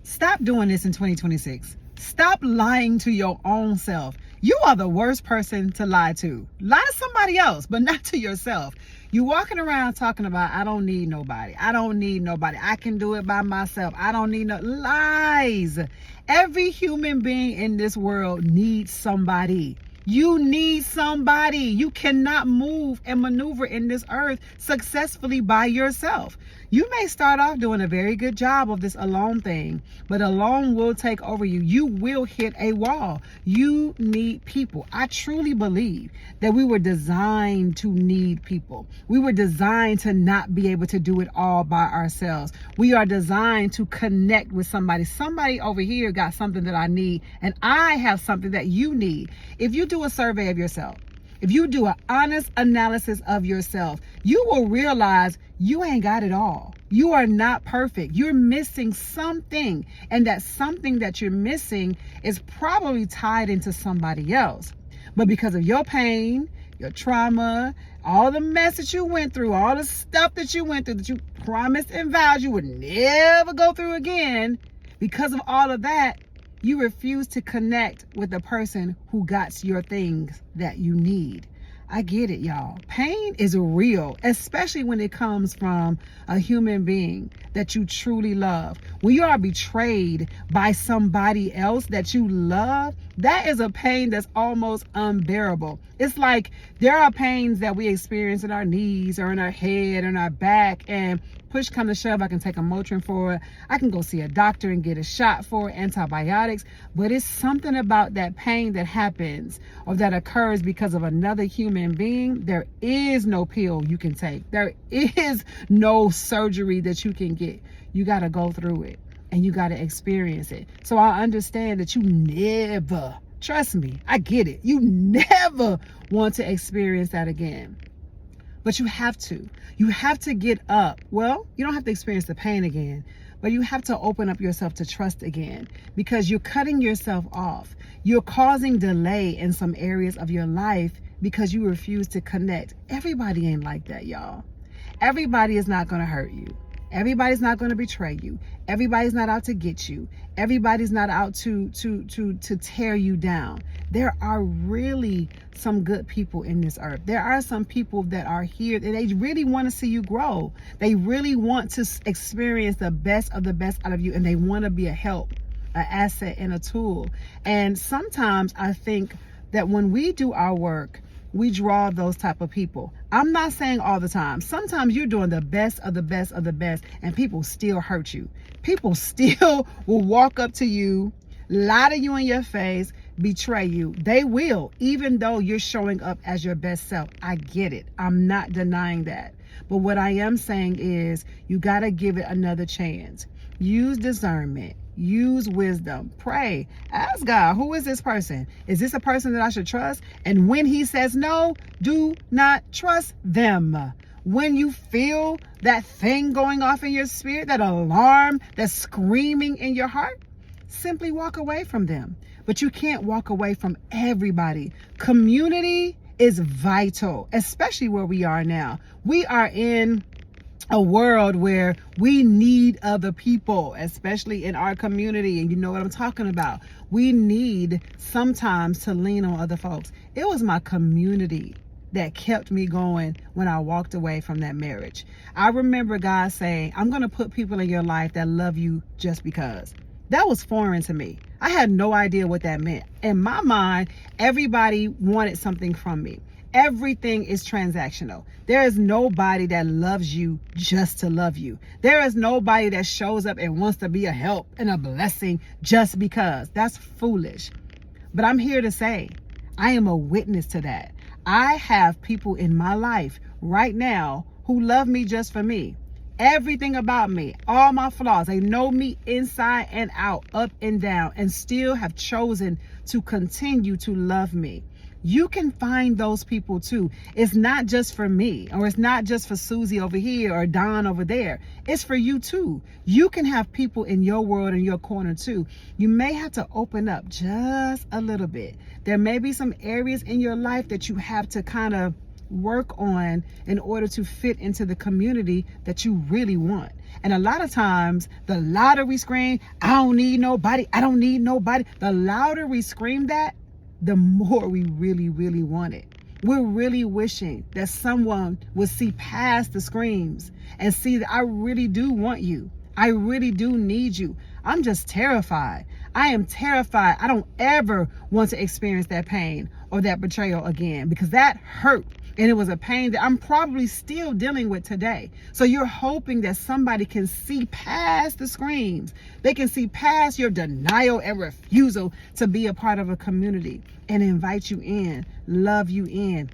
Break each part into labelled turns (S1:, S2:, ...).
S1: Stop doing this in 2026. Stop lying to your own self. You are the worst person to lie to. Lie to somebody else, but not to yourself. You walking around talking about, I don't need nobody. I don't need nobody. I can do it by myself. I don't need no lies. Every human being in this world needs somebody. You need somebody. You cannot move and maneuver in this earth successfully by yourself. You may start off doing a very good job of this alone thing, but alone will take over you. You will hit a wall. You need people. I truly believe that we were designed to need people. We were designed to not be able to do it all by ourselves. We are designed to connect with somebody. Somebody over here got something that I need, and I have something that you need. If you do a survey of yourself, if you do an honest analysis of yourself, you will realize you ain't got it all. You are not perfect. You're missing something. And that something that you're missing is probably tied into somebody else. But because of your pain, your trauma, all the mess that you went through, all the stuff that you went through that you promised and vowed you would never go through again, because of all of that, you refuse to connect with the person who got your things that you need. I get it, y'all. Pain is real, especially when it comes from a human being that you truly love. When you are betrayed by somebody else that you love, that is a pain that's almost unbearable. It's like there are pains that we experience in our knees or in our head or in our back, and push come to shove, I can take a Motrin for it. I can go see a doctor and get a shot for it, antibiotics. But it's something about that pain that happens or that occurs because of another human being. There is no pill you can take. There is no surgery that you can get. You got to go through it and you got to experience it. So I understand that you never, trust me, I get it. You never want to experience that again. But you have to. You have to get up. Well, you don't have to experience the pain again, but you have to open up yourself to trust again, because you're cutting yourself off. You're causing delay in some areas of your life because you refuse to connect. Everybody ain't like that, y'all. Everybody is not going to hurt you. Everybody's not going to betray you. Everybody's not out to get you. Everybody's not out to tear you down. There are really some good people in this earth. There are some people that are here and they really want to see you grow. They really want to experience the best of the best out of you, and they want to be a help, an asset, and a tool. And sometimes I think that when we do our work, we draw those type of people. I'm not saying all the time. Sometimes you're doing the best of the best of the best, and people still hurt you. People still will walk up to you, lie to you in your face, betray you. They will, even though you're showing up as your best self. I get it. I'm not denying that. But what I am saying is you got to give it another chance. Use discernment. Use wisdom. Pray. Ask God, who is this person? Is this a person that I should trust? And when he says no, do not trust them. When you feel that thing going off in your spirit, that alarm that's screaming in your heart, simply walk away from them. But you can't walk away from everybody. Community is vital, especially where we are now. We are in a world where we need other people, especially in our community. And you know what I'm talking about. We need sometimes to lean on other folks. It was my community that kept me going when I walked away from that marriage. I remember God saying, I'm going to put people in your life that love you just because. That was foreign to me. I had no idea what that meant. In my mind, everybody wanted something from me. Everything is transactional. There is nobody that loves you just to love you. There is nobody that shows up and wants to be a help and a blessing just because. That's foolish. But I'm here to say, I am a witness to that. I have people in my life right now who love me just for me. Everything about me, all my flaws, they know me inside and out, up and down, and still have chosen to continue to love me. You can find those people too. It's not just for me, or it's not just for Susie over here or Don over there. It's for you too. You can have people in your world, in your corner too. You may have to open up just a little bit. There may be some areas in your life that you have to kind of work on in order to fit into the community that you really want. And a lot of times, the louder we scream, I don't need nobody, I don't need nobody. The louder we scream that, the more we really, really want it. We're really wishing that someone would see past the screams and see that I really do want you. I really do need you. I'm just terrified. I am terrified. I don't ever want to experience that pain or that betrayal again, because that hurt. And it was a pain that I'm probably still dealing with today. So you're hoping that somebody can see past the screams. They can see past your denial and refusal to be a part of a community and invite you in, love you in.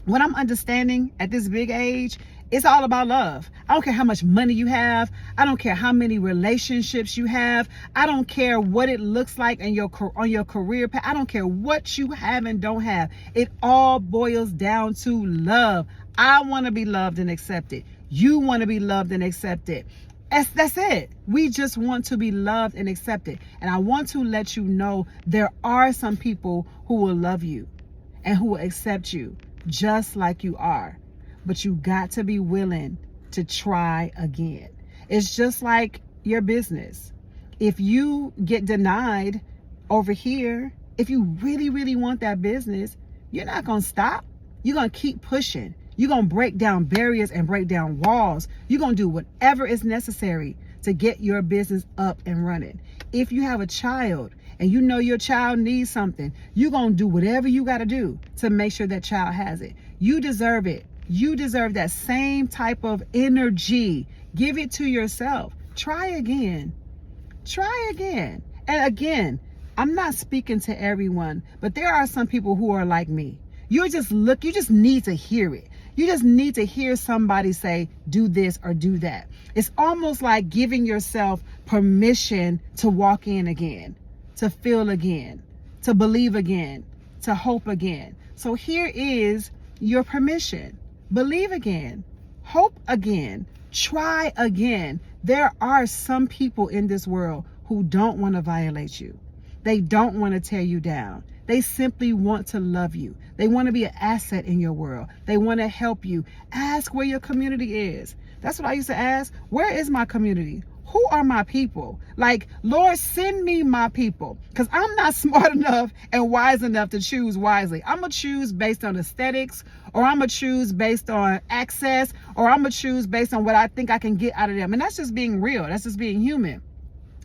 S1: What I'm understanding at this big age, it's all about love. I don't care how much money you have. I don't care how many relationships you have. I don't care what it looks like on your career path. I don't care what you have and don't have. It all boils down to love. I want to be loved and accepted. You want to be loved and accepted. That's it. We just want to be loved and accepted. And I want to let you know there are some people who will love you and who will accept you just like you are. But you got to be willing to try again. It's just like your business. If you get denied over here, if you really, really want that business, you're not going to stop. You're going to keep pushing. You're going to break down barriers and break down walls. You're going to do whatever is necessary to get your business up and running. If you have a child and you know your child needs something, you're going to do whatever you got to do to make sure that child has it. You deserve it. You deserve that same type of energy. Give it to yourself. Try again. Try again. And again, I'm not speaking to everyone, but there are some people who are like me. You just need to hear it. You just need to hear somebody say, do this or do that. It's almost like giving yourself permission to walk in again, to feel again, to believe again, to hope again. So here is your permission. Believe again, hope again, try again. There are some people in this world who don't want to violate you. They don't want to tear you down. They simply want to love you. They want to be an asset in your world. They want to help you. Ask where your community is. That's what I used to ask. Where is my community? Who are my people? Like, Lord, send me my people, because I'm not smart enough and wise enough to choose wisely. I'm going to choose based on aesthetics, or I'm going to choose based on access, or I'm going to choose based on what I think I can get out of them. And that's just being real. That's just being human.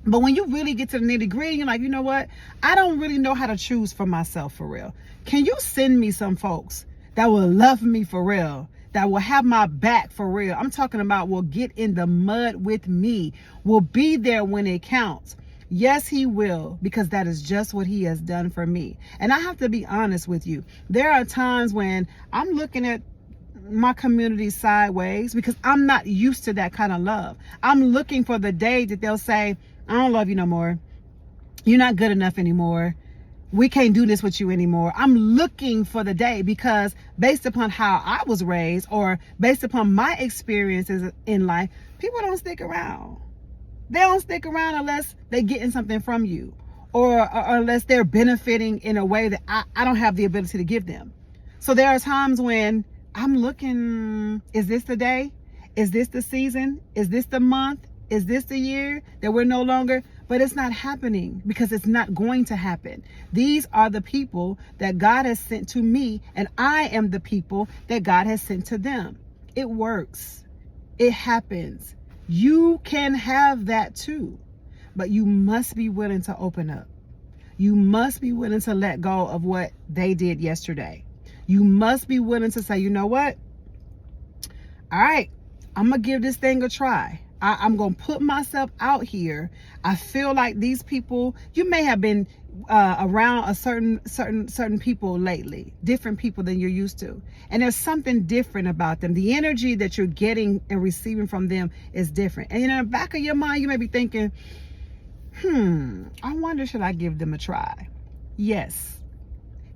S1: But when you really get to the nitty gritty, you're like, you know what? I don't really know how to choose for myself for real. Can you send me some folks that will love me for real? That will have my back for real. I'm talking about will get in the mud with me, will be there when it counts. Yes, he will, because that is just what he has done for me. And I have to be honest with you. There are times when I'm looking at my community sideways because I'm not used to that kind of love. I'm looking for the day that they'll say, I don't love you no more. You're not good enough anymore. We can't do this with you anymore. I'm looking for the day, because based upon how I was raised or based upon my experiences in life, people don't stick around. They don't stick around unless they're getting something from you, or unless they're benefiting in a way that I don't have the ability to give them. So there are times when I'm looking, is this the day? Is this the season? Is this the month? Is this the year that we're no longer? But it's not happening, because it's not going to happen. These are the people that God has sent to me, and I am the people that God has sent to them. It works. It happens. You can have that too, but you must be willing to open up. You must be willing to let go of what they did yesterday. You must be willing to say, you know what? All right, I'm going to give this thing a try. I'm going to put myself out here. I feel like these people, you may have been around a certain people lately, different people than you're used to. And there's something different about them. The energy that you're getting and receiving from them is different. And in the back of your mind, you may be thinking, I wonder, should I give them a try? Yes.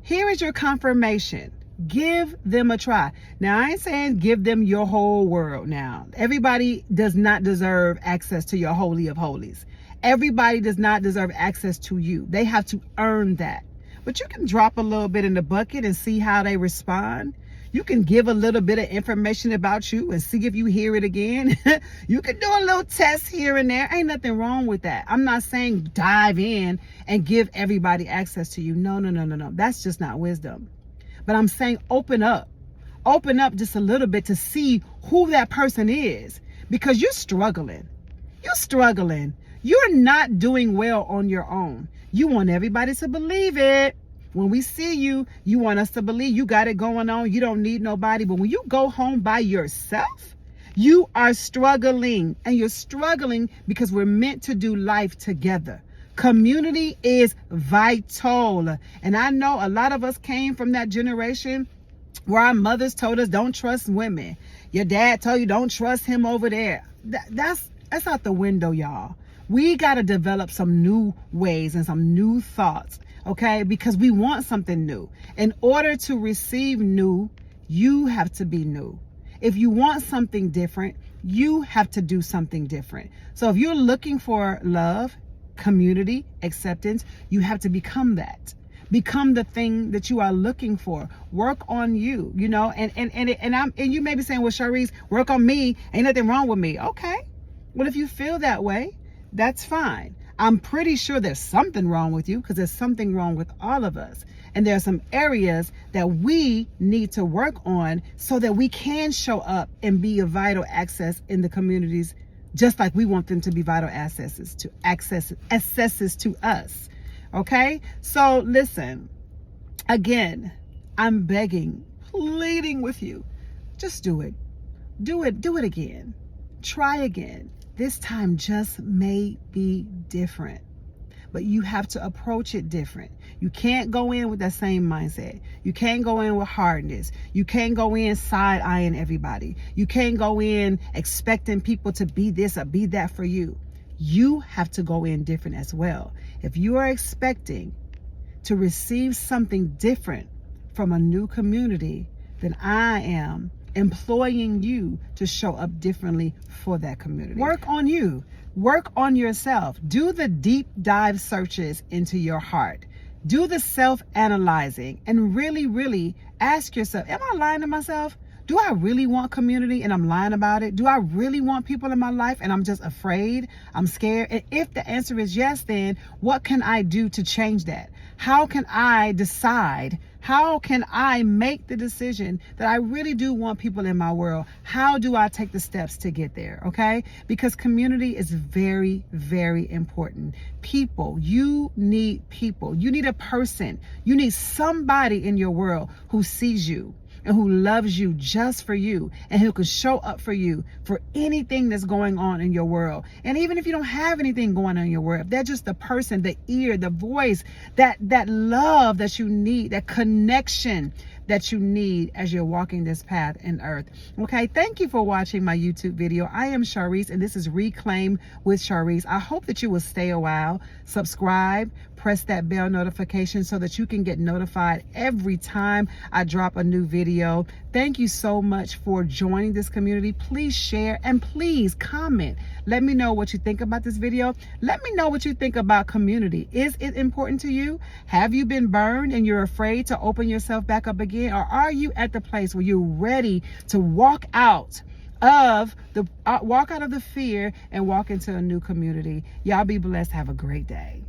S1: Here is your confirmation. Give them a try. Now, I ain't saying give them your whole world now. Everybody does not deserve access to your holy of holies. Everybody does not deserve access to you. They have to earn that. But you can drop a little bit in the bucket and see how they respond. You can give a little bit of information about you and see if you hear it again. You can do a little test here and there. Ain't nothing wrong with that. I'm not saying dive in and give everybody access to you. No. That's just not wisdom. But I'm saying open up just a little bit to see who that person is, because you're struggling. You're not doing well on your own. You want everybody to believe it. When we see you, you want us to believe you got it going on. You don't need nobody. But when you go home by yourself, you are struggling. And you're struggling because we're meant to do life together. Community is vital. And I know a lot of us came from that generation where our mothers told us don't trust women. Your dad told you don't trust him over there. That's out the window, y'all. We got to develop some new ways and some new thoughts. Okay, because we want something new. In order to receive new, you have to be new. If you want something different, you have to do something different. So if you're looking for love, community, acceptance, you have to become that. Become the thing that you are looking for. Work on you, you know, and you may be saying, well, Charisse, work on me. Ain't nothing wrong with me. Okay. Well, if you feel that way, that's fine. I'm pretty sure there's something wrong with you, because there's something wrong with all of us. And there are some areas that we need to work on so that we can show up and be a vital access in the communities, just like we want them to be vital accesses to us. Okay? So listen, again, I'm begging, pleading with you. Just do it. Do it again. Try again. This time just may be different, but you have to approach it different. You can't go in with that same mindset. You can't go in with hardness. You can't go in side-eyeing everybody. You can't go in expecting people to be this or be that for you. You have to go in different as well. If you are expecting to receive something different from a new community, then I am employing you to show up differently for that community. Work on you. Work on yourself. Do the deep dive searches into your heart. Do the self-analyzing and really ask yourself, am I lying to myself? Do I really want community and I'm lying about it? Do I really want people in my life and I'm just afraid? I'm scared? And if the answer is yes, then what can I do to change that? How can I decide? How can I make the decision that I really do want people in my world? How do I take the steps to get there? Okay? Because community is very important. People, you need people. You need a person. You need somebody in your world who sees you and who loves you just for you, and who can show up for you for anything that's going on in your world. And even if you don't have anything going on in your world, they're just the person, the ear, the voice, that love that you need, that connection that you need as you're walking this path in earth. Okay, thank you for watching my YouTube video. I am Charisse, and this is Reclaim with Charisse. I hope that you will stay a while, subscribe, press that bell notification so that you can get notified every time I drop a new video. Thank you so much for joining this community. Please share and please comment. Let me know what you think about this video. Let me know what you think about community. Is it important to you? Have you been burned and you're afraid to open yourself back up again? Or are you at the place where you're ready to walk out of the fear and walk into a new community? Y'all be blessed. Have a great day.